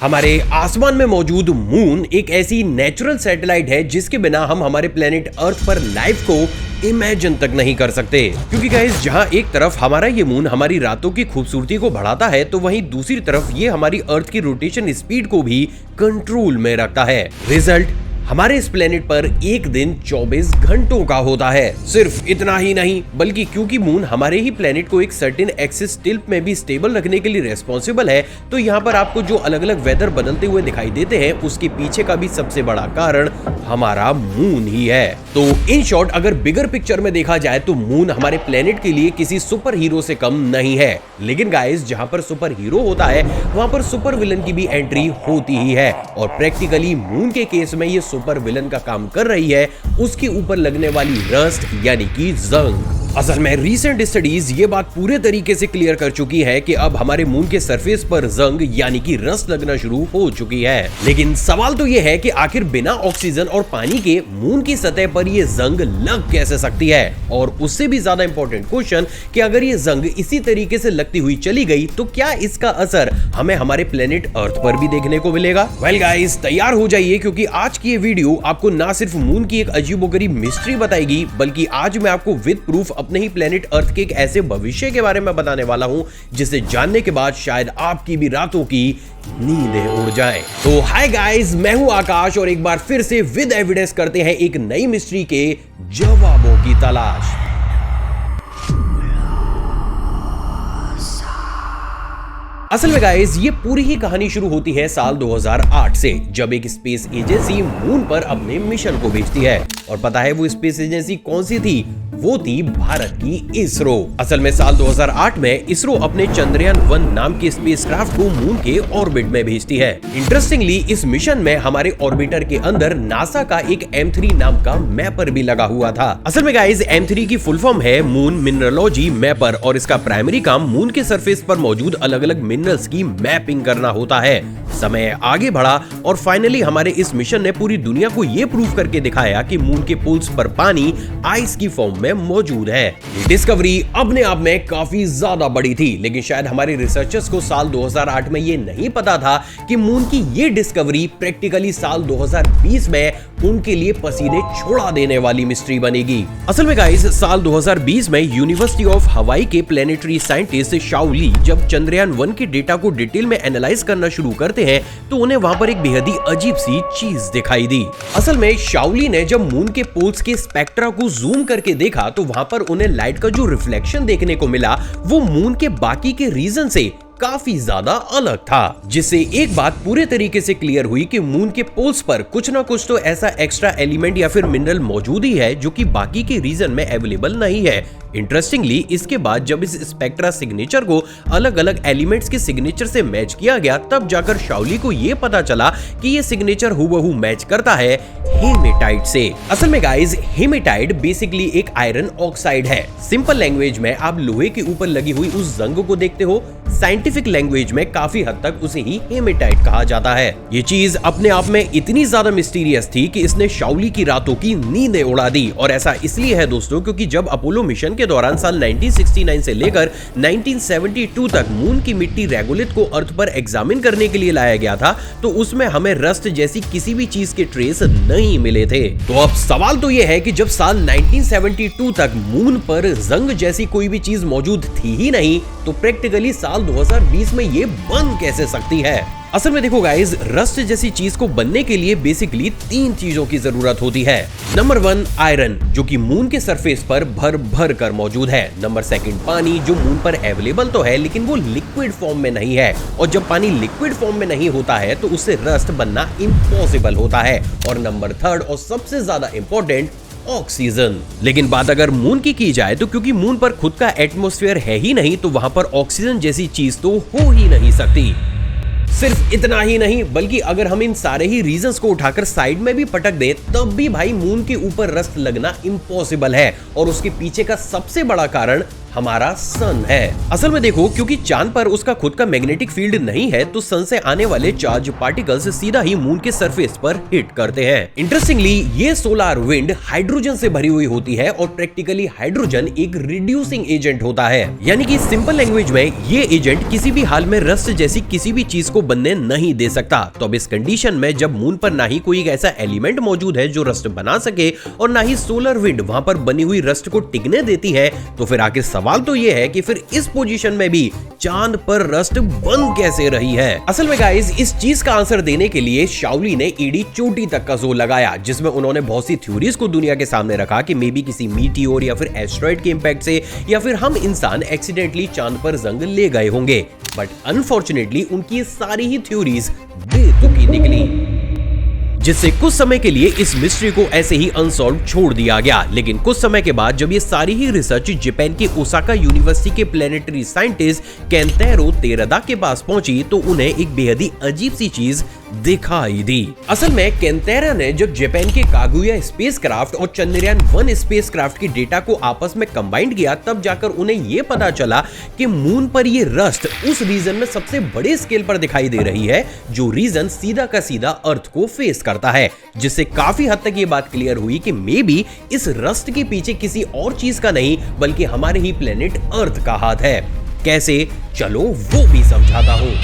हमारे आसमान में मौजूद मून एक ऐसी नेचुरल सैटेलाइट है जिसके बिना हम हमारे प्लेनेट अर्थ पर लाइफ को इमेजिन तक नहीं कर सकते। क्योंकि गाइस जहां एक तरफ हमारा ये मून हमारी रातों की खूबसूरती को बढ़ाता है, तो वहीं दूसरी तरफ ये हमारी अर्थ की रोटेशन स्पीड को भी कंट्रोल में रखता है। रिजल्ट, हमारे इस प्लेनेट पर एक दिन 24 घंटों का होता है। सिर्फ इतना ही नहीं, बल्कि क्योंकि मून हमारे ही प्लेनेट को एक सर्टेन एक्सिस टिल्ट में भी स्टेबल रखने के लिए रेस्पॉन्सिबल है, तो यहाँ पर आपको जो अलग अलग वेदर बदलते हुए दिखाई देते हैं, उसके पीछे का भी सबसे बड़ा कारण हमारा मून ही है। तो इन शॉर्ट अगर बिगर पिक्चर में देखा जाए तो मून हमारे प्लेनेट के लिए किसी सुपर हीरो से कम नहीं है। लेकिन गाइस जहां पर सुपर हीरो होता है, वहां पर सुपर विलन की भी एंट्री होती ही है, और प्रैक्टिकली मून के केस में ये सुपर विलन का काम कर रही है उसके ऊपर लगने वाली रस्ट यानी कि जंग। असल में रीसेंट स्टडीज ये बात पूरे तरीके से क्लियर कर चुकी है कि अब हमारे मून के सरफेस पर जंग यानी कि रस्ट लगना शुरू हो चुकी है। लेकिन सवाल तो ये है कि आखिर बिना ऑक्सीजन और पानी के मून की सतह पर ये जंग लग कैसे सकती है, और उससे भी ज्यादा इंपॉर्टेंट क्वेश्चन कि अगर ये जंग इसी तरीके से लगती हुई चली गई तो क्या इसका असर हमें हमारे प्लेनेट अर्थ पर भी देखने को मिलेगा। वेल गाइस, तैयार हो जाइए क्योंकि आज की ये वीडियो आपको ना सिर्फ मून की एक अजीबोगरीब मिस्ट्री बताएगी, बल्कि आज मैं आपको विद प्रूफ अपने ही प्लेनेट अर्थ के एक ऐसे भविष्य के बारे में बताने वाला हूं जिसे जानने के बाद शायद आपकी भी रातों की नींदें उड़ जाएं। तो हाय गाइस, मैं हूं आकाश और एक बार फिर से विद एविडेंस करते हैं एक नई मिस्ट्री के जवाबों की तलाश। असल में गाइस ये पूरी ही कहानी शुरू होती है साल 2008 से, जब एक स्पेस एजेंसी मून पर अपने मिशन को भेजती है। और पता है वो स्पेस एजेंसी कौन सी थी? वो थी भारत की इसरो। असल में साल 2008 में इसरो अपने चंद्रयान-1 नाम के स्पेसक्राफ्ट को मून के ऑर्बिट में भेजती है। इंटरेस्टिंगली इस मिशन में हमारे ऑर्बिटर के अंदर नासा का एक M3 नाम का मैपर भी लगा हुआ था। असल में गाइस M3 की फुल फॉर्म है मून मिनरलॉजी मैपर, और इसका प्राइमरी काम मून के सरफेस पर मौजूद अलग अलग मिनरल्स की मैपिंग करना होता है। समय आगे बढ़ा और फाइनली हमारे इस मिशन ने पूरी दुनिया को यह प्रूव करके दिखाया कि मून के पोल्स पर पानी आइस की फॉर्म में मौजूद है। डिस्कवरी अपने आप में काफी ज्यादा बड़ी थी, लेकिन शायद हमारे रिसर्चर्स को साल 2008 में ये नहीं पता था कि मून की ये डिस्कवरी प्रैक्टिकली साल 2020 में उनके लिए पसीने छोड़ा देने वाली मिस्ट्री बनेगी। असल में गाइस साल 2020 में यूनिवर्सिटी ऑफ हवाई के प्लेनेटरी साइंटिस्ट शाओ ली जब चंद्रयान-1 के डेटा को डिटेल में एनालाइज करना शुरू करते हैं, तो उन्हें वहां पर एक बेहद ही अजीब सी चीज दिखाई दी। असल में शाओ ली ने जब मून के पोल्स के स्पेक्ट्रा को जूम करके देखा तो वहां पर उन्हें लाइट का जो रिफ्लेक्शन देखने को मिला वो मून के बाकी के रीजन से काफी ज्यादा अलग था, जिससे एक बात पूरे तरीके से क्लियर हुई कि मून के पोल्स पर कुछ ना कुछ तो ऐसा एक्स्ट्रा एलिमेंट या फिर मिनरल मौजूद ही है जो कि बाकी के रीजन में अवेलेबल नहीं है। इंटरेस्टिंगली इसके बाद जब इस स्पेक्ट्रा सिग्नेचर को अलग अलग एलिमेंट्स के सिग्नेचर से मैच किया गया, तब जाकर शाओली को यह पता चला कि ये सिग्नेचर हूबहू मैच करता है हेमेटाइट से। असल में गाइस हेमेटाइट बेसिकली एक आयरन ऑक्साइड है। सिंपल लैंग्वेज में आप लोहे के ऊपर लगी हुई उस जंग को देखते हो, साइंटिफिक लैंग्वेज में काफी हद तक उसे ही हेमेटाइट कहा जाता है। ये चीज अपने आप में इतनी ज्यादा मिस्टीरियस थी कि इसने शाओली की रातों की नींदें उड़ा दी। और ऐसा इसलिए है दोस्तों क्योंकि जब अपोलो मिशन के दौरान साल 1969 से लेकर 1972 तक मून की मिट्टी रेगोलिथ को अर्थ पर एग्जामिन करने के लिए लाया गया था, तो उसमें हमें रस्ट जैसी किसी भी चीज के ट्रेस नहीं मिले थे। तो अब सवाल तो यह है कि जब साल 1972 तक मून पर जंग जैसी कोई भी चीज मौजूद थी ही नहीं, तो प्रैक्टिकली साल 2020 में ये बन कैसे सकती है। असल में देखो गाइस, रस्ट जैसी चीज को बनने के लिए बेसिकली 3 चीजों की जरूरत होती है। नंबर 1 आयरन, जो कि मून के सरफेस पर भर भर कर मौजूद है। नंबर 2 पानी, जो मून पर अवेलेबल तो है लेकिन वो लिक्विड फॉर्म में नहीं है, और जब पानी लिक्विड फॉर्म में नहीं होता है तो उससे रस्ट बनना इम्पॉसिबल होता है। और नंबर 3 और सबसे ज्यादा इंपॉर्टेंट, ऑक्सीजन। लेकिन बात अगर मून की जाए तो क्योंकि मून पर खुद का एटमॉस्फेयर है ही नहीं, तो वहां पर ऑक्सीजन जैसी चीज तो हो ही नहीं सकती। सिर्फ इतना ही नहीं, बल्कि अगर हम इन सारे ही रीजंस को उठाकर साइड में भी पटक दें, तब भी भाई मून के ऊपर रस्ट लगना इम्पॉसिबल है। और उसके पीछे का सबसे बड़ा कारण हमारा सन है। असल में देखो, क्योंकि चांद पर उसका खुद का मैग्नेटिक फील्ड नहीं है, तो सन से आने वाले चार्ज पार्टिकल्स सीधा ही मून के सरफेस पर हिट करते हैं। इंटरेस्टिंगली, ये सोलर विंड हाइड्रोजन से भरी हुई होती है और प्रैक्टिकली हाइड्रोजन एक रिड्यूसिंग एजेंट होता है। यानी कि सिंपल लैंग्वेज में ये एजेंट किसी भी हाल में रस्ट जैसी किसी भी चीज को बनने नहीं दे सकता। तो अब इस कंडीशन में जब मून पर ना ही कोई ऐसा एलिमेंट मौजूद है जो रस्ट बना सके और ना ही सोलर विंड वहां पर बनी हुई रस्ट को टिकने देती है, तो फिर आखिर सवाल तो ये है कि फिर इस पोजीशन में भी चांद पर रस्ट बन कैसे रही है। असल में गाइस, इस चीज का आंसर देने के लिए शाओली ने एडी चोटी तक का जोर लगाया, जिसमें उन्होंने बहुत सी थ्योरीज को दुनिया के सामने रखा कि मे बी किसी मीटियोर या फिर एस्ट्रॉइड के इंपैक्ट से या फिर हम इंसान एक्सीडेंटली चांद पर जंग ले गए होंगे। बट अनफॉर्चुनेटली उनकी सारी ही थ्योरीज बेतुकी निकली, जिससे कुछ समय के लिए इस मिस्ट्री को ऐसे ही अनसॉल्व छोड़ दिया गया। लेकिन कुछ समय के बाद जब ये सारी ही रिसर्च जापान के ओसाका यूनिवर्सिटी के प्लेनेटरी साइंटिस्ट केंतेरो तेरादा के पास पहुंची, तो उन्हें एक बेहद ही अजीब सी चीज दिखाई दी। असल में केंतेरा ने जब जापान के कागुया स्पेसक्राफ्ट और चंद्रयान-1 स्पेसक्राफ्ट के डेटा को आपस में कंबाइन किया, तब जाकर उन्हें यह पता चला कि मून पर ये रस्ट उस रीजन में सबसे बड़े स्केल पर दिखाई दे रही है, जो रीजन सीधा का सीधा अर्थ को फेस करता है। जिससे काफी हद तक ये बात क्लियर हुई कि मे बी इस रस्ट के पीछे किसी और चीज का नहीं बल्कि हमारे ही प्लेनेट अर्थ का हाथ है। कैसे, चलो वो भी समझाता हूं।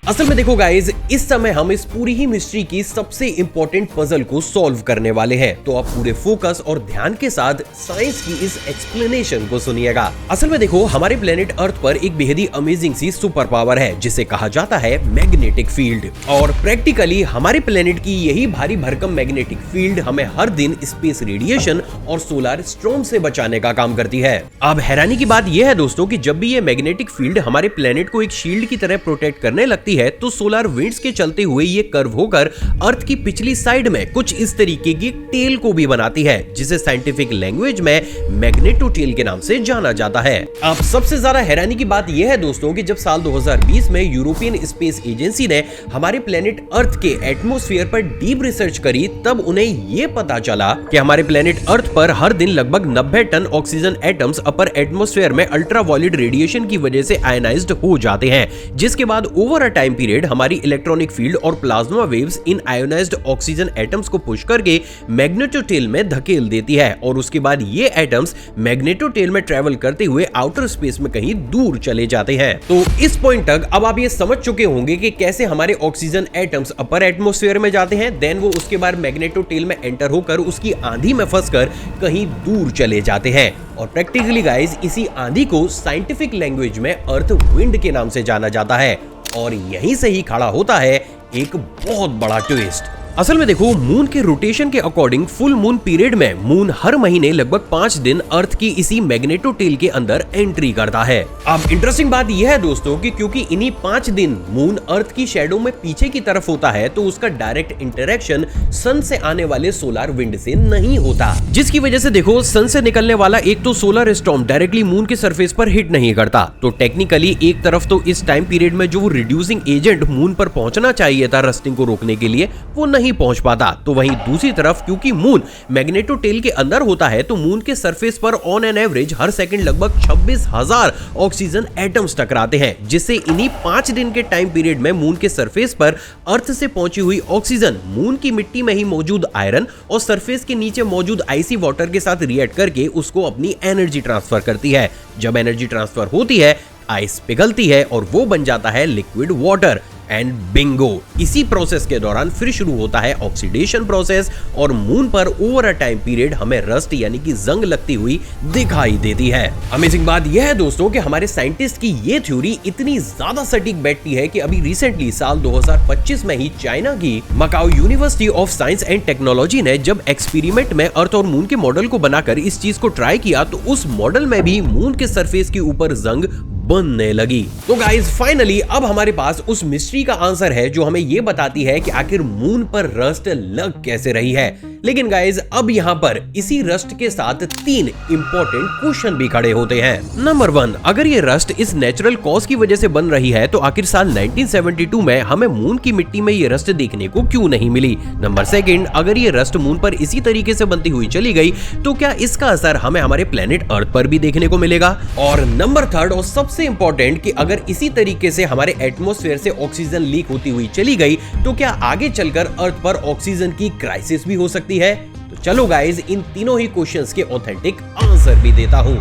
असल में देखो गाइज, इस समय हम इस पूरी ही मिस्ट्री की सबसे इंपॉर्टेंट पजल को सॉल्व करने वाले हैं। तो आप पूरे फोकस और ध्यान के साथ साइंस की इस एक्सप्लेनेशन को सुनिएगा। असल में देखो, हमारे प्लेनेट अर्थ पर एक बेहद ही अमेजिंग सी सुपर पावर है, जिसे कहा जाता है मैग्नेटिक फील्ड। और प्रैक्टिकली हमारे प्लेनेट की यही भारी भरकम मैग्नेटिक फील्ड हमें हर दिन स्पेस रेडिएशन और सोलर स्टॉर्म से बचाने का काम करती है। अब हैरानी की बात यह है दोस्तों कि जब भी ये मैग्नेटिक फील्ड हमारे प्लेनेट को एक शील्ड की तरह प्रोटेक्ट करने लगती है, तो सोलर विंड्स के चलते हुए ये कर्व होकर अर्थ की पिछली साइड में कुछ इस तरीके की टेल को भी बनाती है, जिसे साइंटिफिक लैंग्वेज में मैग्नेटोटेल के नाम से जाना जाता है। अब सबसे ज्यादा हैरानी की बात यह है दोस्तों कि जब साल 2020 में यूरोपियन स्पेस एजेंसी ने हमारे प्लेनेट अर्थ के एटमॉस्फेयर पर डीप रिसर्च करी, तब उन्हें यह पता चला कि हमारे प्लेनेट अर्थ पर हर दिन लगभग 90 ton oxygen atoms upper atmosphere में अल्ट्रावायलेट रेडिएशन की वजह से आयनाइज्ड हो जाते हैं, जिसके बाद ओवर अ टाइम पीरियड हमारी इलेक्ट्रॉनिक फील्ड और प्लाज्मा वेव्स इन आयोनाइज्ड ऑक्सीजन एटम्स को पुश करके मैग्नेटोटेल में धकेल देती है, और उसके बाद ये एटम्स मैग्नेटोटेल में ट्रेवल करते हुए आउटर स्पेस में कहीं दूर चले जाते हैं। तो इस पॉइंट तक अब आप ये समझ चुके होंगे कि कैसे हमारे ऑक्सीजन एटम्स अपर एटमॉस्फेयर में जाते हैं, देन वो उसके बाद मैग्नेटोटेल में एंटर होकर उसकी आंधी में फंसकर कहीं दूर चले जाते हैं। और प्रैक्टिकली गाइस, इसी आंधी को साइंटिफिक लैंग्वेज में अर्थ विंड के नाम से जाना जाता है। और यहीं से ही खड़ा होता है एक बहुत बड़ा ट्विस्ट। असल में देखो, मून के रोटेशन के अकॉर्डिंग फुल मून पीरियड में मून हर महीने लगभग 5 दिन अर्थ की इसी मैग्नेटोटेल के अंदर एंट्री करता है। अब इंटरेस्टिंग बात यह है दोस्तों कि क्योंकि इन्हीं 5 दिन मून अर्थ की शैडो में पीछे की तरफ होता है, तो उसका डायरेक्ट इंटरेक्शन सन से आने वाले सोलर विंड से नहीं होता, जिसकी वजह से देखो, सन से निकलने वाला एक तो सोलर स्टॉर्म डायरेक्टली मून के सरफेस पर हिट नहीं करता। तो टेक्निकली एक तरफ तो इस टाइम पीरियड में जो रिड्यूसिंग एजेंट मून पर पहुंचना चाहिए था रस्टिंग को रोकने के लिए, वो नहीं पहुंच पाता। तो वहीं दूसरी तरफ क्योंकि मून मैग्नेटोटेल के अंदर होता है, तो मून के सरफेस पर on an average her second लगभग 26,000 ऑक्सीजन एटम्स टकराते हैं, जिससे इन्हीं 5 दिन के टाइम पीरियड में मून के सरफेस पर अर्थ से पहुंची हुई ऑक्सीजन मून की मिट्टी में ही मौजूद आयरन और सरफेस के नीचे मौजूद आइसी वाटर के साथ रिएक्ट करके उसको अपनी एनर्जी ट्रांसफर करती है। जब एनर्जी ट्रांसफर होती है, आइस पिघलती है और वो बन जाता है लिक्विड वाटर। एंड बिंगो, इसी प्रोसेस के दौरान फिर शुरू होता है ऑक्सीडेशन प्रोसेस और मून पर ओवर अ टाइम पीरियड हमें रस्ट यानी कि जंग लगती हुई दिखाई देती है। अमेजिंग बात यह है दोस्तों कि हमारे साइंटिस्ट की ये थ्योरी इतनी ज्यादा सटीक बैठती है कि अभी रिसेंटली साल 2025 में ही चाइना की Macau University of Science and Technology ने जब एक्सपेरिमेंट में अर्थ और मून के मॉडल को बनाकर इस चीज को ट्राई किया, तो उस मॉडल में भी मून के सरफेस के ऊपर जंग बनने लगी। तो गाइस, फाइनली अब हमारे पास उस मिस्ट्री का आंसर है जो हमें ये बताती है कि आखिर मून पर रस्ट लग कैसे रही है। लेकिन गाइज अब यहाँ पर इसी रस्ट के साथ 3 इंपॉर्टेंट क्वेश्चन भी खड़े होते हैं। नंबर 1, अगर ये रस्ट इस नेचुरल कॉज की वजह से बन रही है तो आखिर साल 1972 में हमें मून की मिट्टी में ये रस्ट देखने को क्यों नहीं मिली। नंबर 2, अगर ये रस्ट मून पर इसी तरीके से बनती हुई चली गई तो क्या इसका असर हमें हमारे प्लेनेट अर्थ पर भी देखने को मिलेगा। और नंबर 3 और सबसे इंपॉर्टेंट कि अगर इसी तरीके से हमारे एटमॉस्फेयर से ऑक्सीजन लीक होती हुई चली गई तो क्या आगे चलकर अर्थ पर ऑक्सीजन की क्राइसिस भी हो सकती है। तो चलो गाइज इन तीनों ही क्वेश्चंस के ऑथेंटिक आंसर भी देता हूं।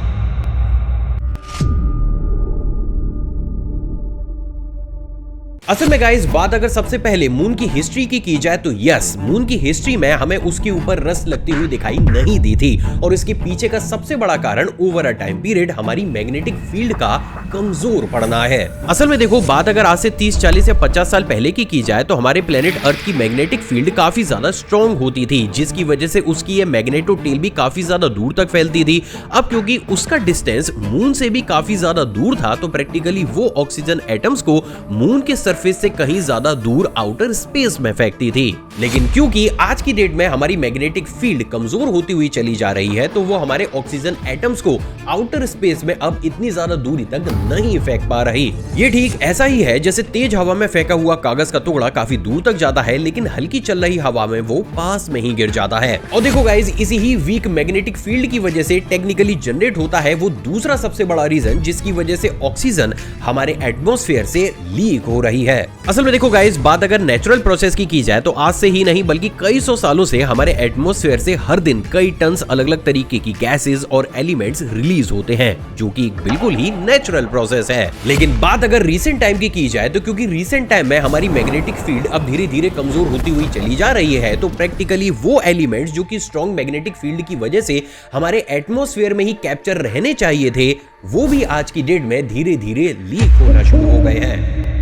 असल में गाइस बात अगर सबसे पहले मून की हिस्ट्री की जाए तो यस, मून की हिस्ट्री में हमें उसके ऊपर रस्ट लगती हुई दिखाई नहीं दी थी और इसके पीछे का सबसे बड़ा कारण ओवर अ टाइम पीरियड हमारी मैग्नेटिक फील्ड का कमजोर पड़ना है। असल में देखो, बात अगर आज से 30, 40 या 50 साल पहले की जाए तो हमारे प्लेनेट अर्थ की मैग्नेटिक फील्ड काफी ज्यादा स्ट्रॉन्ग होती थी, जिसकी वजह से उसकी ये मैग्नेटो टेल भी काफी ज्यादा दूर तक फैलती थी। अब क्योंकि उसका डिस्टेंस मून से भी काफी ज्यादा दूर था तो प्रैक्टिकली वो ऑक्सीजन एटम्स को मून के सरफेस से कहीं ज्यादा दूर आउटर स्पेस में फेंकती थी। लेकिन क्योंकि आज की डेट में हमारी मैग्नेटिक फील्ड कमजोर होती हुई चली जा रही है तो वो हमारे ऑक्सीजन एटम्स को आउटर स्पेस में अब इतनी ज्यादा दूरी तक नहीं फेंक पा रही। ये ठीक ऐसा ही है जैसे तेज हवा में फेंका हुआ कागज का टुकड़ा काफी दूर तक जाता है लेकिन हल्की चल रही हवा में वो पास में ही गिर जाता है। और देखो गाइज, इसी ही वीक मैग्नेटिक फील्ड की वजह से टेक्निकली जनरेट होता है वो दूसरा सबसे बड़ा रीजन जिसकी वजह से ऑक्सीजन हमारे एटमॉस्फेयर से लीक हो रही है। असल में देखो गाइज, बात अगर नेचुरल प्रोसेस की जाए तो आज से ही नहीं बल्कि कई सौ सालों से हमारे एटमॉस्फेयर से हर दिन कई टन्स अलग अलग तरीके की गैसेस और एलिमेंट्स रिलीज होते हैं जो कि बिल्कुल ही नेचुरल प्रोसेस है। लेकिन बात अगर रीसेंट टाइम की जाए तो क्योंकि रीसेंट टाइम में हमारी मैग्नेटिक फील्ड अब धीरे धीरे कमजोर होती हुई चली जा रही है तो प्रैक्टिकली वो एलिमेंट्स जो कि स्ट्रॉन्ग मैग्नेटिक फील्ड की वजह से हमारे एटमॉस्फेयर में ही कैप्चर रहने चाहिए थे वो भी आज की डेट में धीरे धीरे लीक होना शुरू हो गए हैं।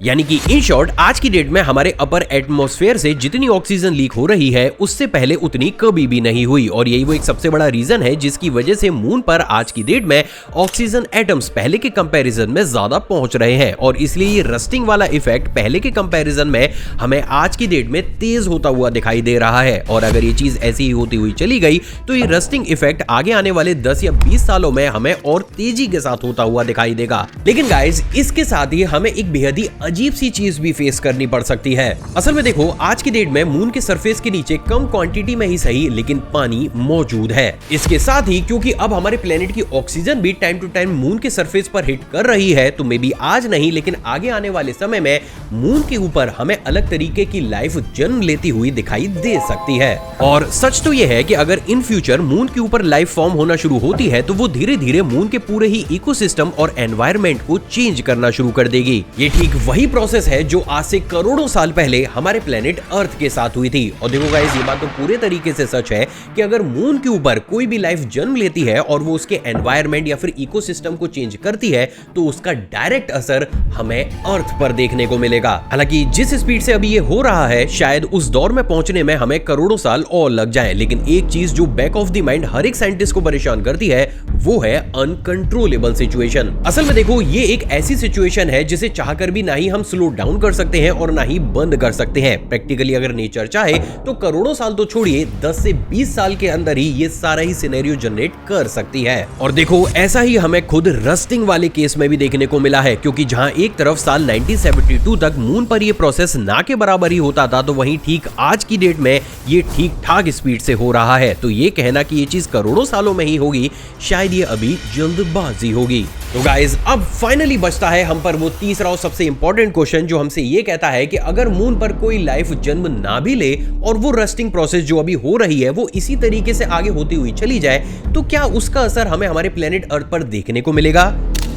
यानी कि इन शॉर्ट आज की डेट में हमारे अपर एटमॉस्फेयर से जितनी ऑक्सीजन लीक हो रही है उससे पहले उतनी कभी भी नहीं हुई और यही वो एक सबसे बड़ा रीजन है जिसकी वजह से मून पर आज की डेट में ऑक्सीजन एटम्स पहले के कंपैरिजन में ज्यादा पहुंच रहे हैं और इसलिए ये रस्टिंग वाला इफेक्ट पहले के कंपैरिजन में हमें आज की डेट में तेज होता हुआ दिखाई दे रहा है। और अगर ये चीज ऐसी ही होती हुई चली गई तो ये रस्टिंग इफेक्ट आगे आने वाले 10 या 20 सालों में हमें और तेजी के साथ होता हुआ दिखाई देगा। लेकिन गाइज, इसके साथ ही हमें एक बेहद ही अजीब सी चीज भी फेस करनी पड़ सकती है। असल में देखो, आज की डेट में मून के सरफेस के नीचे कम क्वांटिटी में ही सही लेकिन पानी मौजूद है। इसके साथ ही क्योंकि अब हमारे प्लेनेट की ऑक्सीजन भी टाइम टू टाइम मून के सरफेस पर हिट कर रही है तो मे बी आज नहीं लेकिन आगे आने वाले समय में मून के ऊपर हमें अलग तरीके की लाइफ जन्म लेती हुई दिखाई दे सकती है। और सच तो यह है कि अगर इन फ्यूचर मून के ऊपर लाइफ फॉर्म होना शुरू होती है तो वो धीरे धीरे मून के पूरे ही इकोसिस्टम और एनवायरनमेंट को चेंज करना शुरू कर देगी। ये ठीक वही प्रोसेस है जो आज से करोड़ों साल पहले हमारे प्लेनेट अर्थ के साथ हुई थी। और देखो गाइस, ये बात तो पूरे तरीके से सच है कि अगर मून के ऊपर कोई भी लाइफ जन्म लेती है और वो उसके एनवायरनमेंट या फिर इकोसिस्टम को चेंज करती है तो उसका डायरेक्ट असर हमें अर्थ पर देखने को मिलेगा। हालांकि जिस स्पीड से अभी ये हो रहा है शायद उस दौर में पहुंचने में हमें करोड़ों साल और लग जाए। लेकिन एक चीज जो बैक ऑफ द माइंड हर एक साइंटिस्ट को परेशान करती है वो है अनकंट्रोलेबल सिचुएशन। असल में देखो, ये एक ऐसी सिचुएशन है जिसे चाहकर भी ना ही हम स्लो डाउन कर सकते हैं और ना ही बंद कर सकते हैं। प्रैक्टिकली अगर नेचर चाहे तो करोड़ों साल तो छोड़िए 10 से 20 साल के अंदर ही ये सारा ही सिनेरियो जनरेट कर सकती है। और देखो, ऐसा ही हमें खुद रस्टिंग वाले केस में भी देखने को मिला है क्योंकि जहां एक तरफ साल 1972 तक मून पर ये प्रोसेस ना के बराबर ही होता था तो वहीं ठीक आज की डेट में ये ठीक ठाक स्पीड से हो रहा है। तो ये कहना कि ये चीज करोड़ों सालों में ही होगी शायद ये अभी जल्दबाजी होगी। तो गाइज, अब फाइनली बचता है हम पर वो तीसरा और सबसे इंपॉर्टेंट क्वेश्चन जो हमसे ये कहता है कि अगर मून पर कोई लाइफ जन्म ना भी ले और वो रस्टिंग प्रोसेस जो अभी हो रही है वो इसी तरीके से आगे होती हुई चली जाए तो क्या उसका असर हमें हमारे प्लेनेट अर्थ पर देखने को मिलेगा?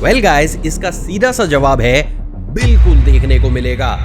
वेल गाइज, इसका सीधा सा जवाब है बिल्कुल देखने को मिलेगा।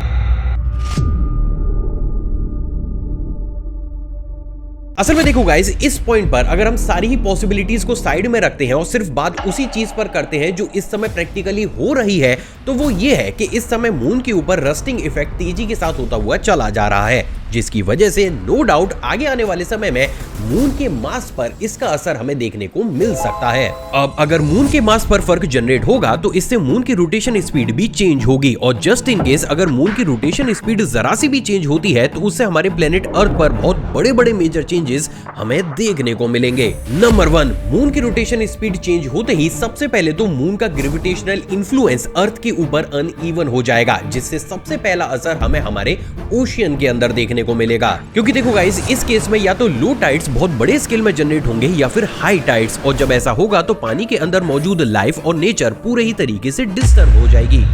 असल में देखो गाइस, इस पॉइंट पर अगर हम सारी ही पॉसिबिलिटीज को साइड में रखते हैं और सिर्फ बात उसी चीज पर करते हैं जो इस समय प्रैक्टिकली हो रही है तो वो ये है कि इस समय मून के ऊपर रस्टिंग इफेक्ट तेजी के साथ होता हुआ चला जा रहा है। जिसकी वजह से नो डाउट आगे आने वाले समय में मून के मास पर इसका असर हमें देखने को मिल सकता है। अब अगर मून के मास पर फर्क जनरेट होगा तो इससे मून की रोटेशन स्पीड भी चेंज होगी, और जस्ट इन केस अगर मून की रोटेशन स्पीड जरा सी भी चेंज होती है तो उससे हमारे प्लेनेट अर्थ पर बहुत बड़े बड़े मेजर चेंजेस हमें देखने को मिलेंगे। नंबर 1, मून की रोटेशन स्पीड चेंज होते ही सबसे पहले तो मून का ग्रेविटेशनल इन्फ्लुएंस अर्थ के ऊपर अनइवन हो जाएगा, जिससे सबसे पहला असर हमें हमारे ओशियन के अंदर देखने को मिलेगा। क्योंकि देखो गाइस, इस केस में या तो लो टाइड्स बहुत बड़े स्केल में जनरेट होंगे या फिर हाई टाइड्स, और जब ऐसा होगा तो पानी के अंदर मौजूद लाइफ और नेचर पूरे ही तरीके से डिस्टर्ब हो जाएगी।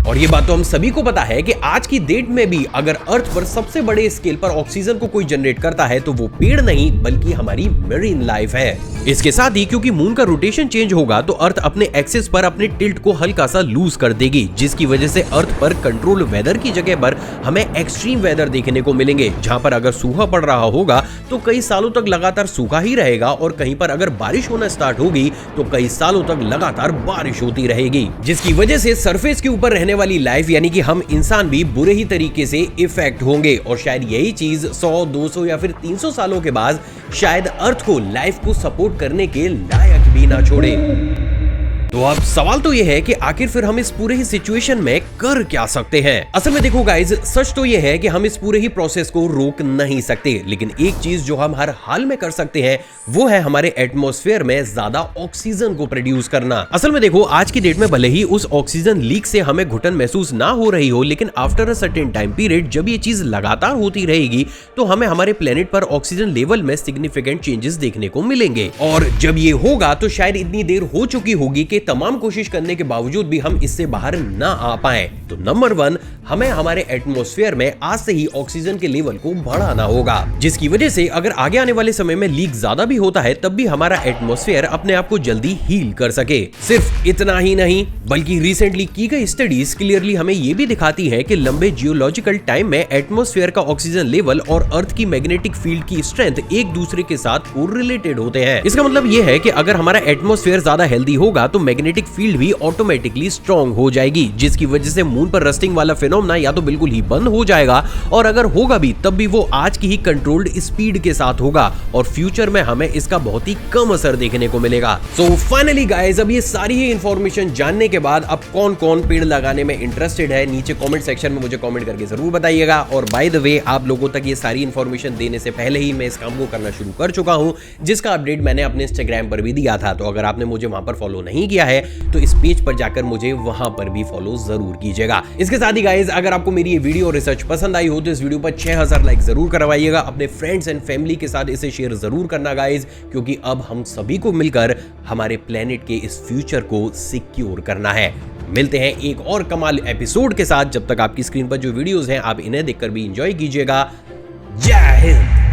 और ये बात तो हम सभी को पता है कि आज की डेट में भी अगर अर्थ पर सबसे बड़े स्केल पर ऑक्सीजन को कोई जनरेट करता है तो वो पेड़ नहीं बल्कि हमारी मेरीन लाइफ है। इसके साथ ही क्योंकि मून का रोटेशन चेंज होगा तो अर्थ अपने एक्सिस पर अपने टिल्ट को हल्का सा लूज कर देगी, जिसकी वजह से अर्थ पर कंट्रोल वेदर की जगह पर हमें एक्सट्रीम वेदर देखने को मिलेंगे, जहां पर अगर सूखा पड़ रहा होगा तो कई सालों तक लगातार सूखा ही रहेगा, और कहीं पर अगर बारिश होना स्टार्ट होगी तो कई सालों तक लगातार बारिश होती रहेगी, जिसकी वजह से सरफेस के ऊपर रहने वाली लाइफ यानी कि हम इंसान भी बुरे ही तरीके से इफेक्ट होंगे। और शायद यही चीज 100, 200 या फिर 300 सालों के बाद शायद अर्थ को लाइफ को सपोर्ट करने के लायक भी ना छोड़े। तो अब सवाल तो ये है कि आखिर फिर हम इस पूरे ही सिचुएशन में कर क्या सकते हैं। असल में देखो गाइज, सच तो ये है कि हम इस पूरे ही प्रोसेस को रोक नहीं सकते, लेकिन एक चीज जो हम हर हाल में कर सकते हैं वो है हमारे एटमॉस्फेयर में ज्यादा ऑक्सीजन को प्रोड्यूस करना। असल में देखो, आज की डेट में भले ही उस ऑक्सीजन लीक से हमें घुटन महसूस ना हो रही हो, लेकिन after a certain time period जब ये चीज लगातार होती रहेगी तो हमें हमारे प्लेनेट पर ऑक्सीजन लेवल में सिग्निफिकेंट चेंजेस देखने को मिलेंगे। और जब ये होगा तो शायद इतनी देर हो चुकी होगी कि तमाम कोशिश करने के बावजूद भी हम इससे बाहर ना आ पाए। तो नंबर 1, हमें हमारे एटमॉस्फेयर में आज से ही ऑक्सीजन के लेवल को बढ़ाना होगा, जिसकी वजह से अगर आगे आने वाले समय में लीक ज्यादा भी होता है तब भी हमारा एटमॉस्फेयर अपने आप को जल्दी हील कर सके। सिर्फ इतना ही नहीं, बल्कि रिसेंटली की गई स्टडीज क्लियरली हमें यह भी दिखाती है कि लंबे जियोलॉजिकल टाइम में एटमॉस्फेयर का ऑक्सीजन लेवल और अर्थ की मैग्नेटिक फील्ड की स्ट्रेंथ एक दूसरे के साथ कोरिलेटेड होते हैं। इसका मतलब यह है कि अगर हमारा एटमॉस्फेयर ज्यादा हेल्दी होगा तो मैग्नेटिक फील्ड भी ऑटोमेटिकली स्ट्रॉन्ग हो जाएगी, जिसकी वजह से मून पर रस्टिंग वाला फिनोमेना या तो बिल्कुल ही बंद हो जाएगा, और अगर होगा भी तब भी वो आज की ही कंट्रोल्ड स्पीड के साथ होगा, और फ्यूचर में हमें इसका बहुत ही कम असर देखने को मिलेगा। सो फाइनली गाइस, अब ये सारी ही इंफॉर्मेशन जानने के बाद अब कौन कौन पेड़ लगाने में इंटरेस्टेड है नीचे कमेंट सेक्शन में मुझे कमेंट करके जरूर बताइएगा। और बाय द वे, आप लोगों तक ये सारी इंफॉर्मेशन देने से पहले ही मैं इस काम को करना शुरू कर चुका हूं, जिसका अपडेट मैंने अपने इंस्टाग्राम पर भी दिया था। तो अगर आपने मुझे वहां पर फॉलो नहीं किया है तो इस पेज पर जाकर मुझे वहां पर भी फॉलो जरूर कीजिएगा। इसके साथ ही गाइस, अगर आपको मेरी ये वीडियो और रिसर्च पसंद आई हो तो इस वीडियो पर 6000 लाइक जरूर करवाइएगा। अपने फ्रेंड्स एंड फैमिली के साथ इसे शेयर जरूर करना गाइस, क्योंकि अब हम सभी को मिलकर हमारे प्लेनेट के इस फ्यूचर को सिक्योर करना है। मिलते हैं एक और कमाल एपिसोड के साथ। जब तक आपकी स्क्रीन पर जो वीडियोस हैं आप इन्हें देखकर भी एंजॉय कीजिएगा। जय हिंद।